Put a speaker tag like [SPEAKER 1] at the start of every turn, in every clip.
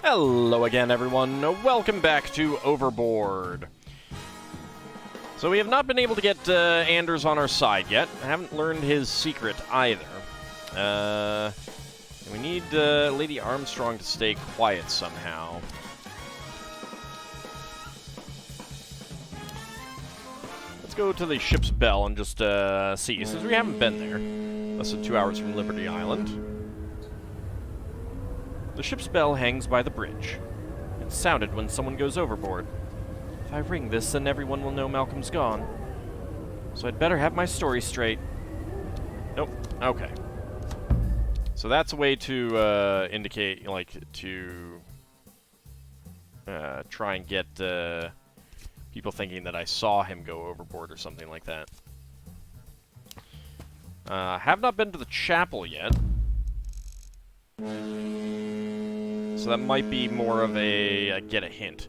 [SPEAKER 1] Hello again, everyone. Welcome back to Overboard. So we have not been able to get Anders on our side yet. I haven't learned his secret either. We need Lady Armstrong to stay quiet somehow. Let's go to the ship's bell and just see, since we haven't been there. Less than 2 hours from Liberty Island. The ship's bell hangs by the bridge. It's sounded when someone goes overboard. If I ring this, then everyone will know Malcolm's gone. So I'd better have my story straight. Nope. Okay. So that's a way to indicate, like, to try and get people thinking that I saw him go overboard or something like that. Have not been to the chapel yet. So that might be more of a get a hint.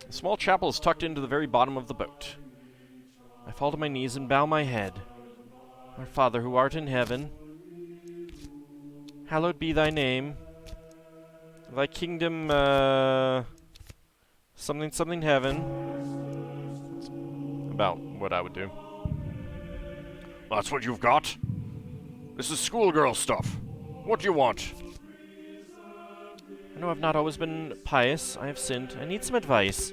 [SPEAKER 1] The small chapel is tucked into the very bottom of the boat. I fall to my knees and bow my head. Our Father who art in heaven, hallowed be thy name. Thy kingdom, something something heaven. It's about what I would do.
[SPEAKER 2] That's what you've got? This is schoolgirl stuff. What do you want?
[SPEAKER 1] I know I've not always been pious. I have sinned. I need some advice.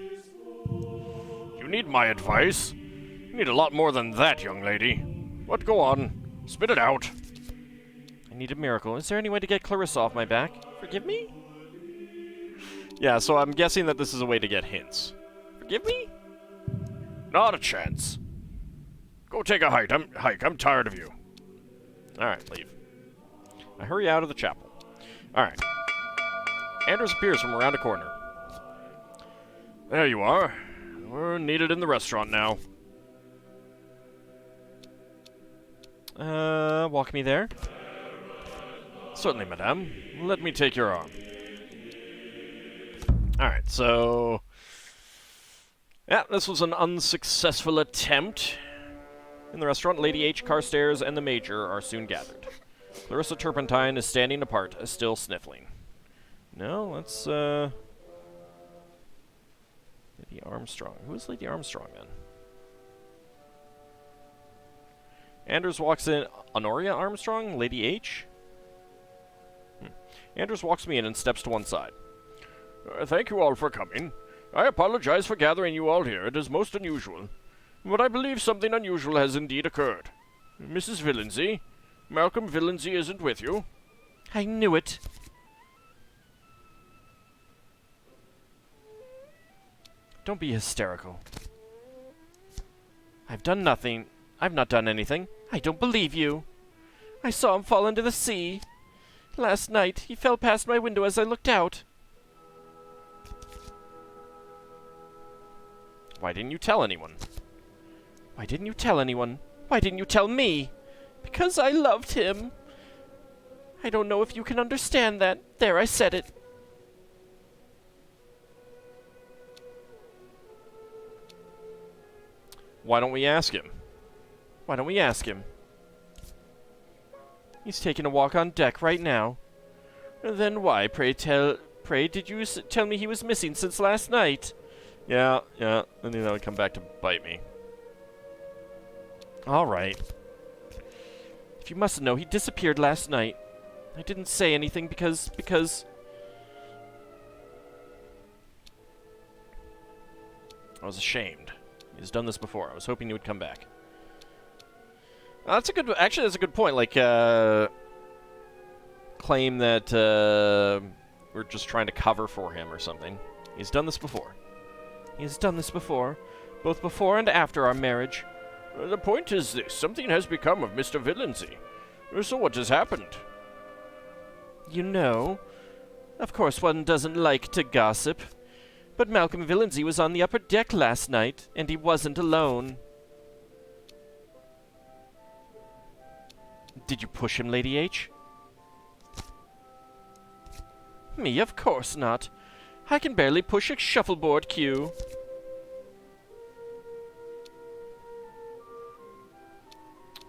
[SPEAKER 2] You need my advice? You need a lot more than that, young lady. What? Go on. Spit it out.
[SPEAKER 1] I need a miracle. Is there any way to get Clarissa off my back? Forgive me? Yeah, so I'm guessing that this is a way to get hints. Forgive me?
[SPEAKER 2] Not a chance. Go take a hike. I'm tired of you.
[SPEAKER 1] Alright, leave. I hurry out of the chapel. Alright. Anders appears from around a corner.
[SPEAKER 2] There you are. We're needed in the restaurant now.
[SPEAKER 1] Walk me there?
[SPEAKER 2] Certainly, madame. Let me take your arm.
[SPEAKER 1] Alright, so... yeah, this was an unsuccessful attempt. In the restaurant, Lady H, Carstairs, and the Major are soon gathered. Clarissa Turpentine is standing apart, still sniffling. No, let's, Lady Armstrong. Who is Lady Armstrong, then? Anders walks in. Honoria Armstrong? Lady H? Anders walks me in and steps to one side.
[SPEAKER 2] Thank you all for coming. I apologize for gathering you all here. It is most unusual. But I believe something unusual has indeed occurred. Mrs. Villinsey, Malcolm Villinsey isn't with you.
[SPEAKER 1] I knew it. Don't be hysterical. I've done nothing. I've not done anything. I don't believe you. I saw him fall into the sea. Last night, he fell past my window as I looked out. Why didn't you tell anyone? Why didn't you tell anyone? Why didn't you tell me? Because I loved him. I don't know if you can understand that. There, I said it. Why don't we ask him? Why don't we ask him? He's taking a walk on deck right now. Then why, pray did you tell me he was missing since last night? Yeah, I knew that would come back to bite me. Alright. If you mustn't know, he disappeared last night. I didn't say anything because... I was ashamed. He's done this before. I was hoping he would come back. That's a good... actually, that's a good point. Like, claim that we're just trying to cover for him or something. He's done this before. He has done this before. Both before and after our marriage.
[SPEAKER 2] The point is this. Something has become of Mr. Villinsey. So what has happened?
[SPEAKER 1] You know, of course one doesn't like to gossip. But Malcolm Villinsey was on the upper deck last night, and he wasn't alone. Did you push him, Lady H? Me, of course not. I can barely push a shuffleboard cue.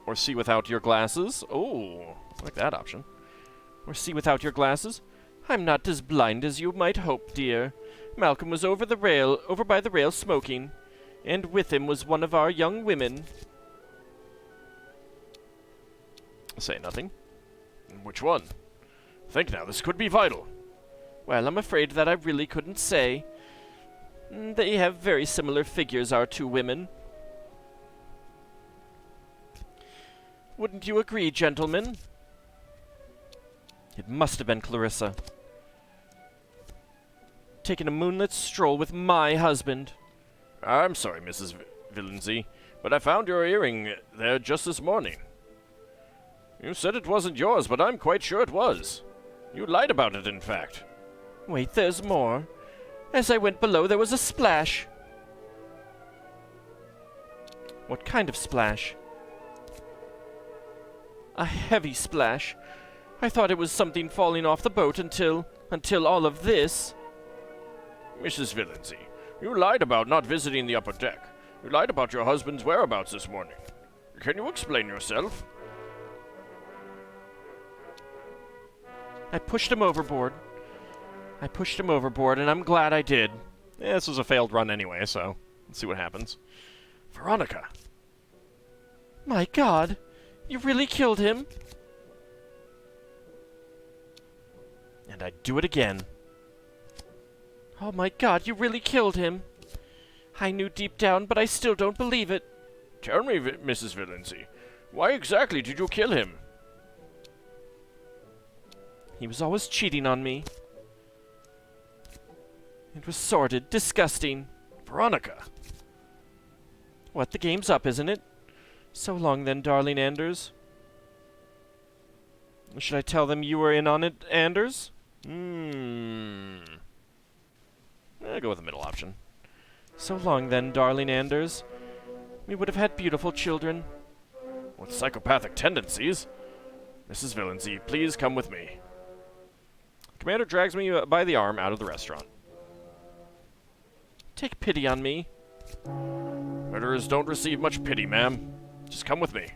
[SPEAKER 1] Or see without your glasses. Oh, I like that option. Or see without your glasses. I'm not as blind as you might hope, dear. Malcolm was over by the rail smoking, and with him was one of our young women.
[SPEAKER 2] Say nothing. Which one? Think now, this could be vital.
[SPEAKER 1] Well, I'm afraid that I really couldn't say. They have very similar figures, our two women. Wouldn't you agree, gentlemen? It must have been Clarissa. Taking a moonlit stroll with my husband.
[SPEAKER 2] I'm sorry, Mrs. Villenzy, but I found your earring there just this morning. You said it wasn't yours, but I'm quite sure it was. You lied about it, in fact.
[SPEAKER 1] Wait, there's more. As I went below, there was a splash. What kind of splash? A heavy splash. I thought it was something falling off the boat until all of this.
[SPEAKER 2] Mrs. Villenzy, you lied about not visiting the upper deck. You lied about your husband's whereabouts this morning. Can you explain yourself?
[SPEAKER 1] I pushed him overboard. And I'm glad I did.
[SPEAKER 2] Yeah, this was a failed run anyway, so let's see what happens. Veronica!
[SPEAKER 1] My God! You really killed him? And I'd do it again. Oh my God, you really killed him. I knew deep down, but I still don't believe it.
[SPEAKER 2] Tell me, Mrs. Villenzy, why exactly did you kill him?
[SPEAKER 1] He was always cheating on me. It was sordid, disgusting.
[SPEAKER 2] Veronica!
[SPEAKER 1] What, the game's up, isn't it? So long then, darling Anders. Should I tell them you were in on it, Anders?
[SPEAKER 2] I'll go with the middle option.
[SPEAKER 1] So long then, darling Anders. We would have had beautiful children.
[SPEAKER 2] With psychopathic tendencies? Mrs. Villenzy, please come with me. Commander drags me by the arm out of the restaurant.
[SPEAKER 1] Take pity on me.
[SPEAKER 2] Murderers don't receive much pity, ma'am. Just come with me.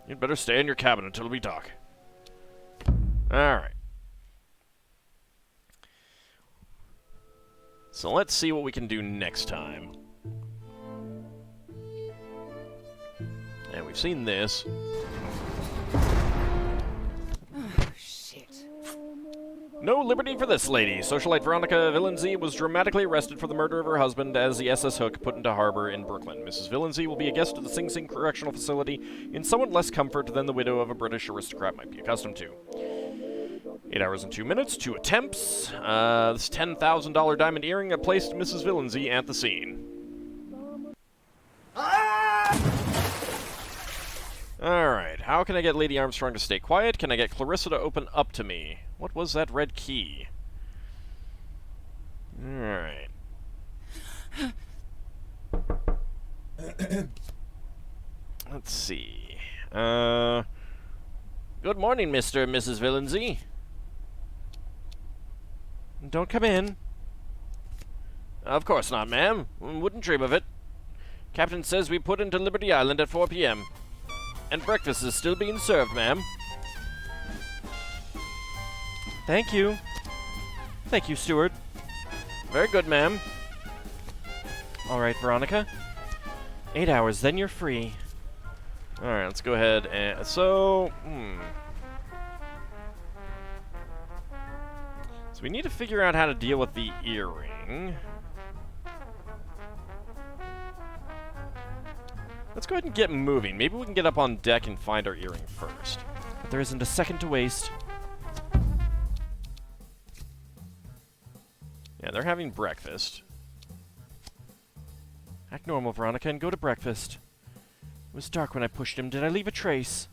[SPEAKER 2] You'd better stay in your cabin until we dock. Alright. So let's see what we can do next time. And we've seen this. No liberty for this lady. Socialite Veronica Villenzy was dramatically arrested for the murder of her husband as the SS Hook put into harbor in Brooklyn. Mrs. Villenzy will be a guest at the Sing Sing Correctional Facility in somewhat less comfort than the widow of a British aristocrat might be accustomed to. 8 hours and 2 minutes, 2 attempts. This $10,000 diamond earring that placed Mrs. Villenzy at the scene. Alright, how can I get Lady Armstrong to stay quiet? Can I get Clarissa to open up to me? What was that red key? Alright. Let's see. Good morning, Mr. and Mrs. Villenzy.
[SPEAKER 1] Don't come in.
[SPEAKER 2] Of course not, ma'am. Wouldn't dream of it. Captain says we put into Liberty Island at 4 p.m. And breakfast is still being served, ma'am.
[SPEAKER 1] Thank you. Thank you, steward.
[SPEAKER 2] Very good, ma'am.
[SPEAKER 1] All right, Veronica. 8 hours, then you're free.
[SPEAKER 2] Alright, let's go ahead and... So we need to figure out how to deal with the earring. Let's go ahead and get moving. Maybe we can get up on deck and find our earring first.
[SPEAKER 1] But there isn't a second to waste.
[SPEAKER 2] Yeah, they're having breakfast.
[SPEAKER 1] Act normal, Veronica, and go to breakfast. It was dark when I pushed him. Did I leave a trace?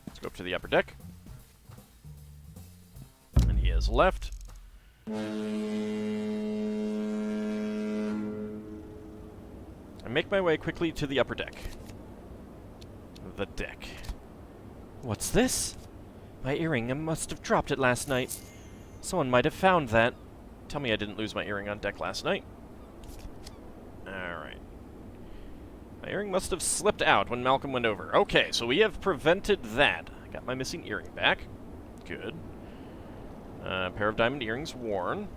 [SPEAKER 2] Let's go up to the upper deck. And he has left. I make my way quickly to the upper deck. The deck.
[SPEAKER 1] What's this? My earring. I must have dropped it last night. Someone might have found that.
[SPEAKER 2] Tell me I didn't lose my earring on deck last night. Alright. My earring must have slipped out when Malcolm went over. Okay, so we have prevented that. I got my missing earring back. Good.
[SPEAKER 1] Pair of diamond earrings worn.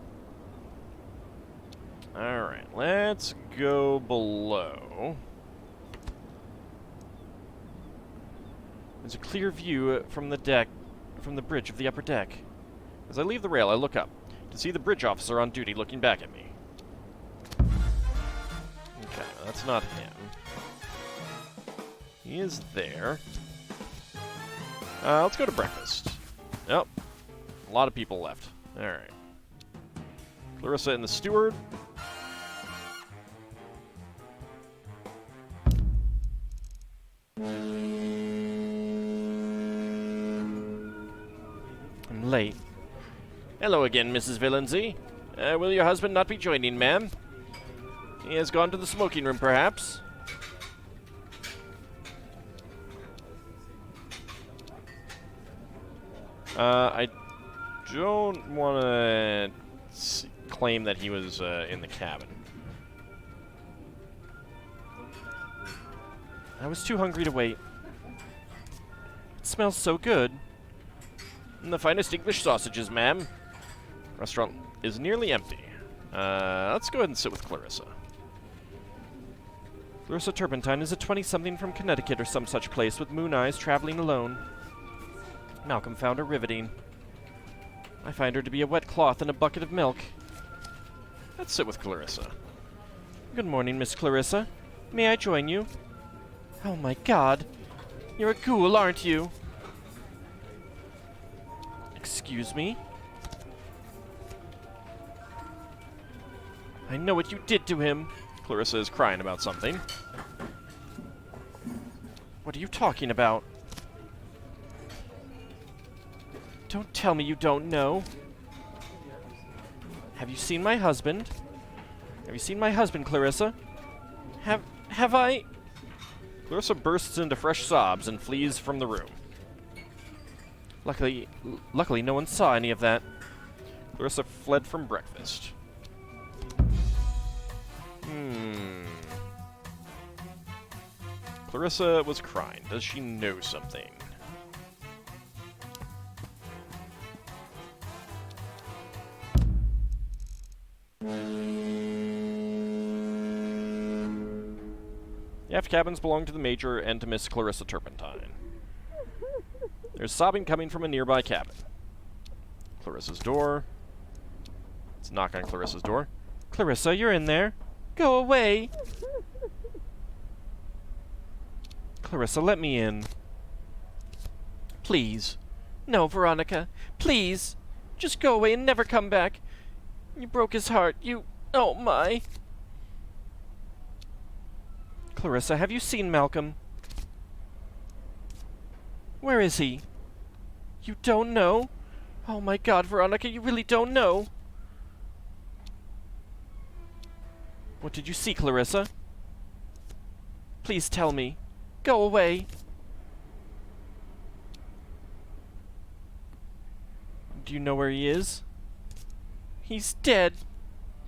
[SPEAKER 1] Alright, let's go below. There's a clear view from the deck, from the bridge of the upper deck. As I leave the rail, I look up to see the bridge officer on duty looking back at me. Okay, that's not him. He is there. Let's go to breakfast. Yep. A lot of people left. Alright. Clarissa and the steward. I'm late. Hello again, Mrs. Villenzy. Will your husband not be joining, ma'am? He has gone to the smoking room, perhaps? I don't want to claim that he was in the cabin. I was too hungry to wait. It smells so good. And the finest English sausages, ma'am. Restaurant is nearly empty. Let's go ahead and sit with Clarissa. Clarissa Turpentine is a 20-something from Connecticut or some such place with moon eyes traveling alone. Malcolm found her riveting. I find her to be a wet cloth and a bucket of milk. Let's sit with Clarissa. Good morning, Miss Clarissa. May I join you? Oh my god. You're a ghoul, aren't you? Excuse me? I know what you did to him. Clarissa is crying about something. What are you talking about? Don't tell me you don't know. Have you seen my husband? Have you seen my husband, Clarissa? Have I? Clarissa bursts into fresh sobs and flees from the room. Luckily no one saw any of that. Clarissa fled from breakfast. Clarissa was crying. Does she know something? The aft cabins belong to the Major and to Miss Clarissa Turpentine. There's sobbing coming from a nearby cabin. Clarissa's door. Let's knock on Clarissa's door. Clarissa, you're in there. Go away! Clarissa, let me in. Please. No, Veronica. Please. Just go away and never come back. You broke his heart. You... Oh, my. Clarissa, have you seen Malcolm? Where is he? You don't know? Oh, my God, Veronica, you really don't know. What did you see, Clarissa? Please tell me. Go away. Do you know where he is? He's dead.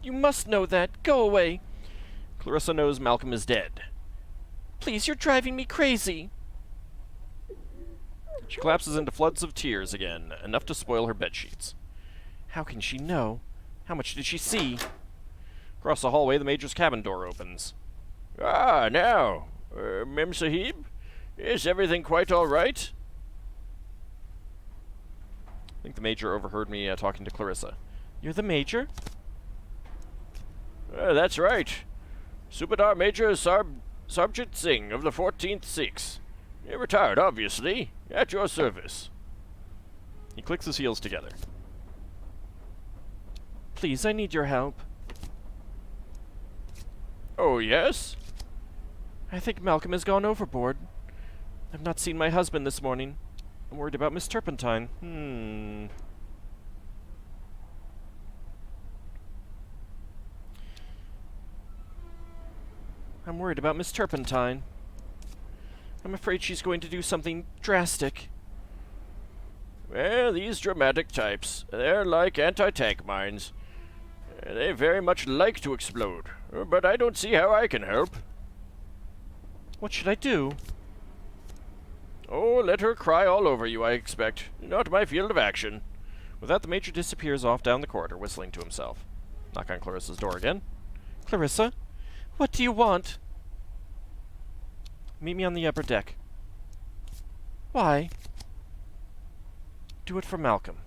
[SPEAKER 1] You must know that. Go away. Clarissa knows Malcolm is dead. Please, you're driving me crazy. She collapses into floods of tears again, enough to spoil her bedsheets. How can she know? How much did she see? Across the hallway, the Major's cabin door opens.
[SPEAKER 2] Ah, now, Mem Sahib, is everything quite all right?
[SPEAKER 1] I think the Major overheard me talking to Clarissa. You're the Major?
[SPEAKER 2] That's right. Subedar Major Sarbjit Singh of the 14th Sikhs. Retired, obviously. At your service.
[SPEAKER 1] He clicks his heels together. Please, I need your help.
[SPEAKER 2] Oh, yes?
[SPEAKER 1] I think Malcolm has gone overboard. I've not seen my husband this morning. I'm worried about Miss Turpentine. I'm worried about Miss Turpentine. I'm afraid she's going to do something drastic.
[SPEAKER 2] Well, these dramatic types, they're like anti-tank mines. They very much like to explode, but I don't see how I can help.
[SPEAKER 1] What should I do?
[SPEAKER 2] Oh, let her cry all over you, I expect. Not my field of action.
[SPEAKER 1] With that, the Major disappears off down the corridor, whistling to himself. Knock on Clarissa's door again. Clarissa? What do you want? Meet me on the upper deck. Why? Do it for Malcolm.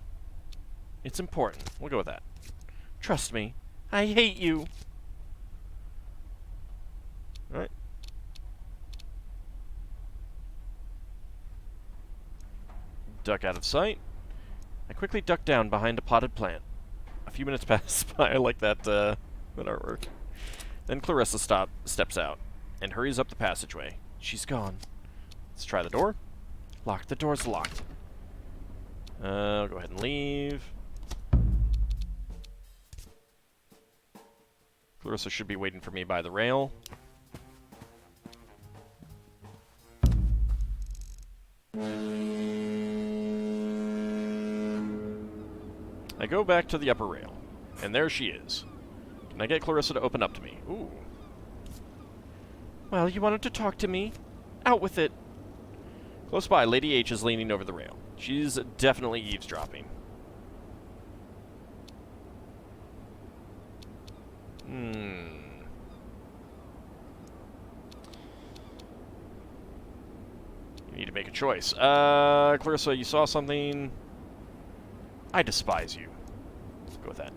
[SPEAKER 1] It's important. We'll go with that. Trust me. I hate you. Alright. Duck out of sight. I quickly duck down behind a potted plant. A few minutes pass by. I like that artwork. Then Clarissa steps out and hurries up the passageway. She's gone. Let's try the door. Locked. The door's locked. I'll go ahead and leave. Clarissa should be waiting for me by the rail. I go back to the upper rail, and there she is. Can I get Clarissa to open up to me? Ooh. Well, you wanted to talk to me? Out with it. Close by, Lady H is leaning over the rail. She's definitely eavesdropping. You need to make a choice. Clarissa, you saw something. I despise you. Let's go with that.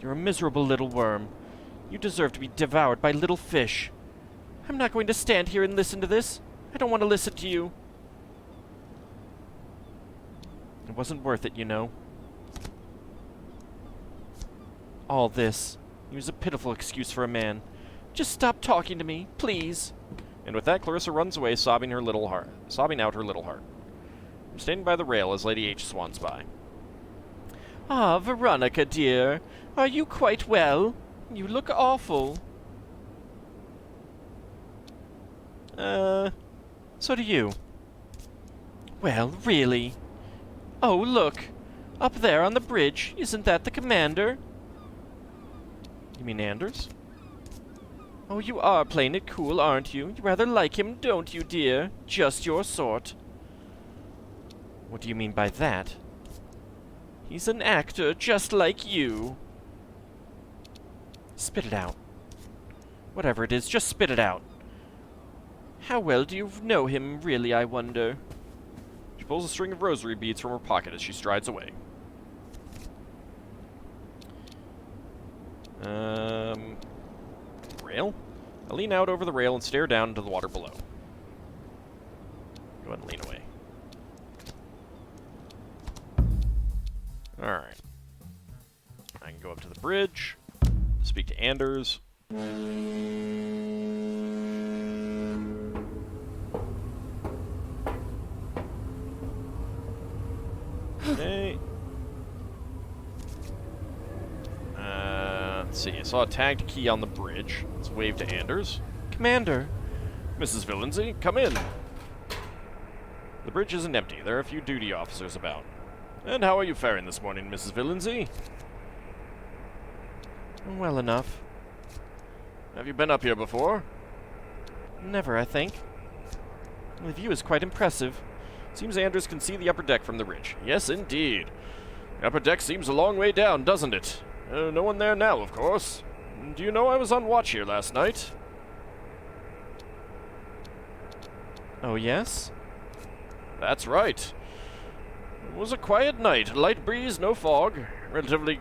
[SPEAKER 1] You're a miserable little worm. You deserve to be devoured by little fish. I'm not going to stand here and listen to this. I don't want to listen to you. It wasn't worth it, you know. All this. He was a pitiful excuse for a man. Just stop talking to me, please. And with that, Clarissa runs away, sobbing out her little heart. I'm standing by the rail as Lady H swans by. Ah, Veronica, dear. Are you quite well? You look awful. So do you. Well, really. Oh, look. Up there on the bridge. Isn't that the commander? You mean Anders? Oh, you are playing it cool, aren't you? You rather like him, don't you, dear? Just your sort. What do you mean by that? He's an actor just like you. Spit it out. Whatever it is, just spit it out. How well do you know him, really, I wonder? She pulls a string of rosary beads from her pocket as she strides away. Rail? I lean out over the rail and stare down into the water below. Go ahead and lean away. Alright. I can go up to the bridge, speak to Anders. Okay. Let's see. I saw a tagged key on the bridge. Let's wave to Anders. Commander!
[SPEAKER 2] Mrs. Villensey, come in.
[SPEAKER 1] The bridge isn't empty. There are a few duty officers about.
[SPEAKER 2] And how are you faring this morning, Mrs. Villensey?
[SPEAKER 1] Well enough.
[SPEAKER 2] Have you been up here before?
[SPEAKER 1] Never, I think. The view is quite impressive.
[SPEAKER 2] Seems Anders can see the upper deck from the ridge. Yes, indeed. The upper deck seems a long way down, doesn't it? No one there now, of course. Do you know I was on watch here last night?
[SPEAKER 1] Oh, yes?
[SPEAKER 2] That's right. It was a quiet night. Light breeze, no fog. Relatively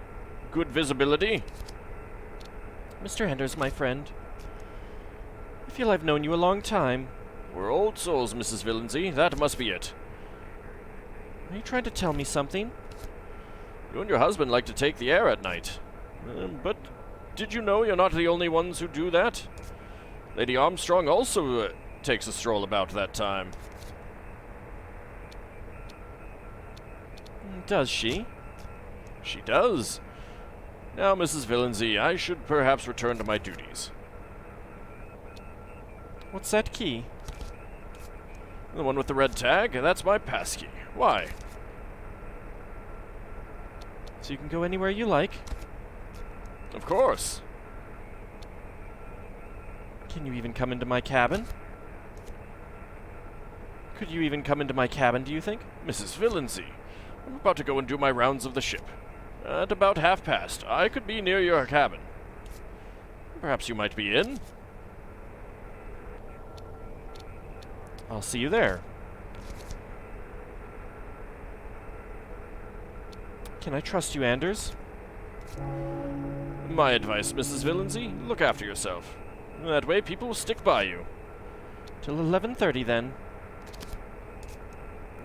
[SPEAKER 2] good visibility.
[SPEAKER 1] Mr. Anders, my friend. I feel I've known you a long time.
[SPEAKER 2] We're old souls, Mrs. Villensey. That must be it.
[SPEAKER 1] Are you trying to tell me something?
[SPEAKER 2] You and your husband like to take the air at night. But did you know you're not the only ones who do that? Lady Armstrong also takes a stroll about that time.
[SPEAKER 1] Does she?
[SPEAKER 2] She does. Now, Mrs. Villensey, I should perhaps return to my duties.
[SPEAKER 1] What's that key?
[SPEAKER 2] The one with the red tag? That's my passkey. Why?
[SPEAKER 1] So you can go anywhere you like?
[SPEAKER 2] Of course.
[SPEAKER 1] Can you even come into my cabin? Could you even come into my cabin, do you think?
[SPEAKER 2] Mrs. Villensey, I'm about to go and do my rounds of the ship. At about past, I could be near your cabin. Perhaps you might be in?
[SPEAKER 1] I'll see you there. Can I trust you, Anders?
[SPEAKER 2] My advice, Mrs. Villenzy, look after yourself. That way people will stick by you.
[SPEAKER 1] Till 11:30, then.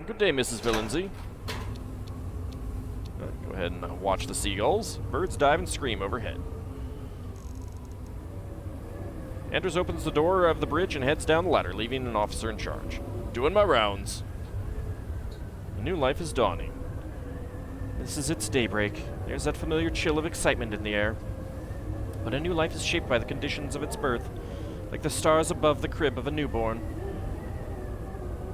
[SPEAKER 2] Good day, Mrs. Villenzy.
[SPEAKER 1] Go ahead and watch the seagulls. Birds dive and scream overhead. Anders opens the door of the bridge and heads down the ladder, leaving an officer in charge.
[SPEAKER 2] Doing my rounds.
[SPEAKER 1] A new life is dawning. This is its daybreak. There's that familiar chill of excitement in the air. But a new life is shaped by the conditions of its birth, like the stars above the crib of a newborn.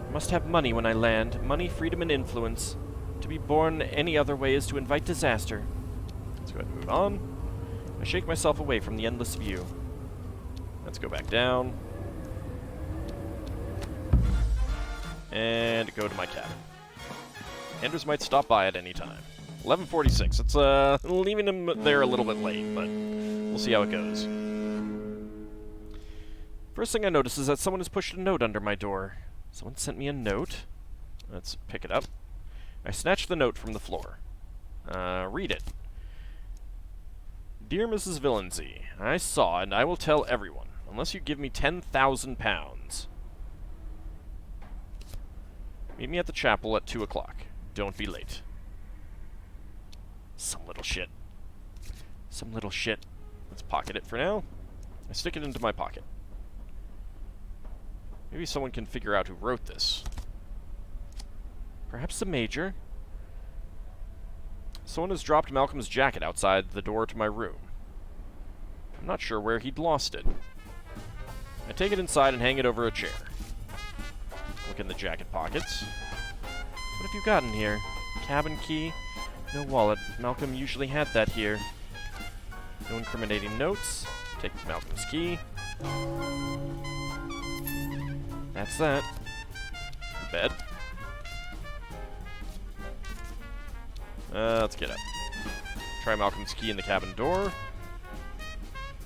[SPEAKER 1] I must have money when I land. Money, freedom, and influence. To be born any other way is to invite disaster. Let's go ahead and move on. I shake myself away from the endless view. Let's go back down. And go to my cabin. Anders might stop by at any time. 11:46. It's leaving him there a little bit late, but we'll see how it goes. First thing I notice is that someone has pushed a note under my door. Someone sent me a note. Let's pick it up. I snatch the note from the floor. Read it. Dear Mrs. Villenzy, I saw and I will tell everyone, unless you give me 10,000 pounds. Meet me at the chapel at 2 o'clock. Don't be late. Some little shit. Some little shit. Let's pocket it for now. I stick it into my pocket. Maybe someone can figure out who wrote this. Perhaps the Major? Someone has dropped Malcolm's jacket outside the door to my room. I'm not sure where he'd lost it. I take it inside and hang it over a chair. Look in the jacket pockets. What have you got in here? Cabin key? No wallet. Malcolm usually had that here. No incriminating notes. Take Malcolm's key. That's that. Bed. Let's get up. Try Malcolm's key in the cabin door.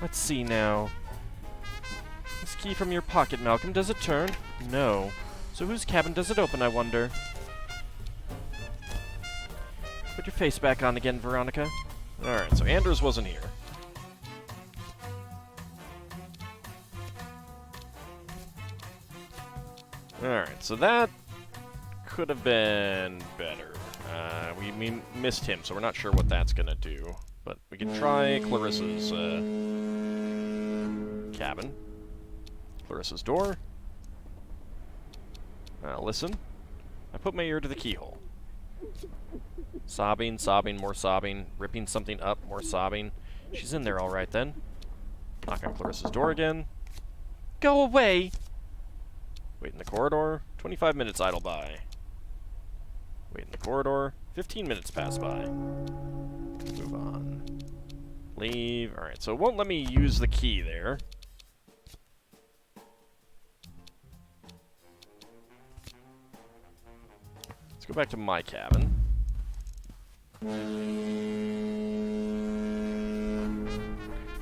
[SPEAKER 1] Let's see now. This key from your pocket, Malcolm, does it turn? No. So whose cabin does it open, I wonder? Put your face back on again, Veronica. Alright, so Anders wasn't here. Alright, so that could have been better. We missed him, so we're not sure what that's gonna do. But we can try Clarissa's cabin. Clarissa's door. Listen. I put my ear to the keyhole. Sobbing, sobbing, more sobbing. Ripping something up, more sobbing. She's in there all right then. Knock on Clarissa's door again. Go away! Wait in the corridor. 25 minutes idle by. Wait in the corridor. 15 minutes pass by. Move on. Leave. Alright, so it won't let me use the key there. Let's go back to my cabin.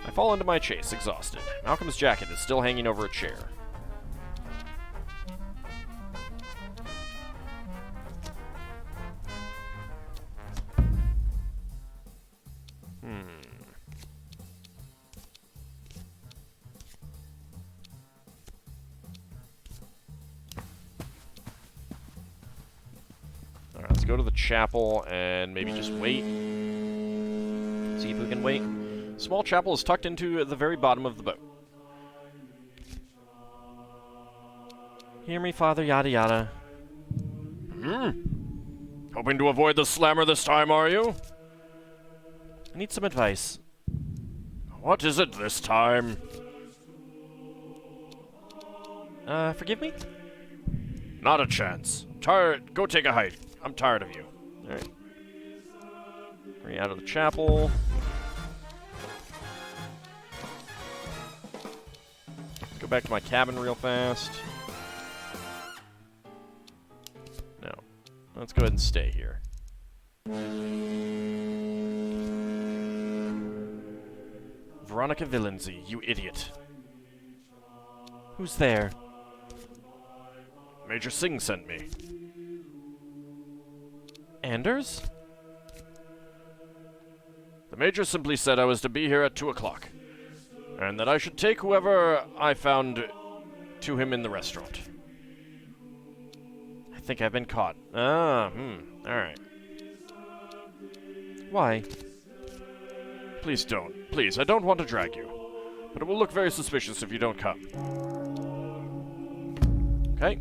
[SPEAKER 1] I fall into my chase, exhausted. Malcolm's jacket is still hanging over a chair. Alright, let's go to the chapel and maybe just wait. See if we can wait. Small chapel is tucked into the very bottom of the boat. Hear me, Father, yada yada.
[SPEAKER 2] Hoping to avoid the slammer this time, are you?
[SPEAKER 1] I need some advice.
[SPEAKER 2] What is it this time?
[SPEAKER 1] Forgive me?
[SPEAKER 2] Not a chance. Tired. Go take a hike. I'm tired of you.
[SPEAKER 1] Alright. Bring out of the chapel. Let's go back to my cabin real fast. No. Let's go ahead and stay here. Veronica Villenzy, you idiot. Who's there?
[SPEAKER 2] Major Singh sent me.
[SPEAKER 1] Anders?
[SPEAKER 2] The Major simply said I was to be here at 2 o'clock, and that I should take whoever I found to him in the restaurant.
[SPEAKER 1] I think I've been caught. Alright. Why?
[SPEAKER 2] Please don't. Please, I don't want to drag you. But it will look very suspicious if you don't come.
[SPEAKER 1] Okay.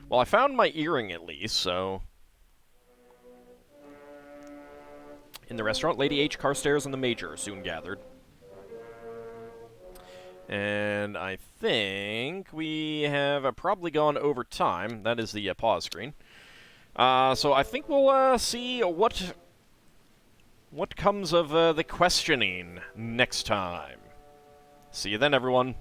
[SPEAKER 1] Well, I found my earring at least, so... In the restaurant, Lady H, Carstairs, and the Major are soon gathered. And I think we have probably gone over time. That is the pause screen. So I think we'll see what comes of the questioning next time. See you then, everyone.